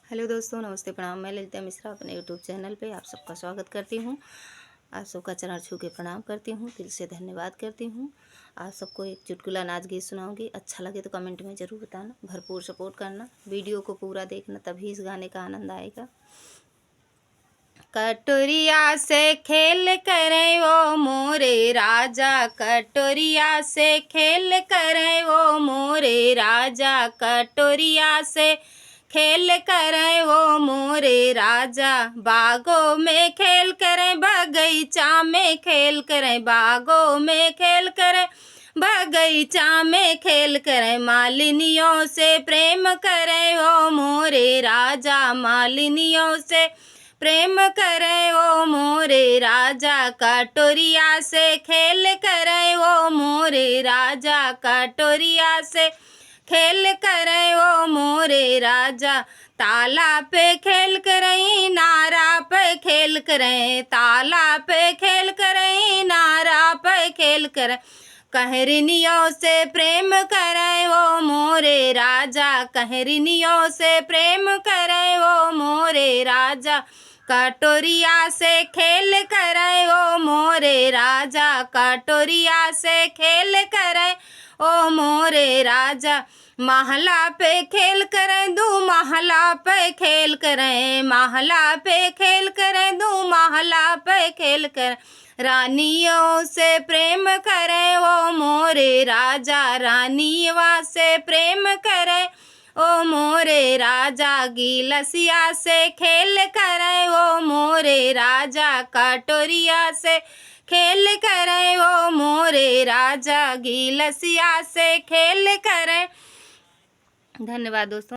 Hello दोस्तों, नमस्ते, प्रणाम। मैं ललिता मिश्रा अपने यूट्यूब चैनल पे आप सबका स्वागत करती हूँ। आप सबका चरण छू के प्रणाम करती हूँ, दिल से धन्यवाद करती हूँ। आप सबको एक चुटकुला नाच गीत सुनाऊंगी। अच्छा लगे तो कमेंट में ज़रूर बताना, भरपूर सपोर्ट करना, वीडियो को पूरा देखना, तभी इस गाने का आनंद आएगा। कटोरिया से खेल करे वो मोरे राजा, कटोरिया से खेल करे वो मोरे राजा, कटोरिया से खेल करे वो मोरे राजा। बागों में खेल करे, बगीचा में खेल करे, बागों में खेल करे, बगीचा में खेल करे। मालिनियों से प्रेम करे वो मोरे राजा, मालिनियों से प्रेम करे वो मोरे राजा। कटोरिया से खेल करे वो मोरे राजा, कटोरिया से खेल करे वो मोरे राजा। ताला पे खेल करे, नारा पे खेल करे, ताला पे खेल करे, नारा पे खेल करे। कहरिनियों से प्रेम करे वो मोरे राजा, कहरिनियों से प्रेम करे वो मोरे राजा। कटोरिया से खेल करे ओ मोरे राजा, कटोरिया से खेल करे ओ मोरे राजा। महला पे खेल करे, दू महला पे खेल करे, महला पे खेल करे, दू महला पे खेल करे। रानियों से प्रेम करे वो मोरे राजा, रानियों से प्रेम करे ओ मोरे राजा। गिलसिया से खेल करे वो मोरे राजा, कटोरिया से खेल करे वो मोरे राजा, गिलसिया से खेल करे। धन्यवाद दोस्तों।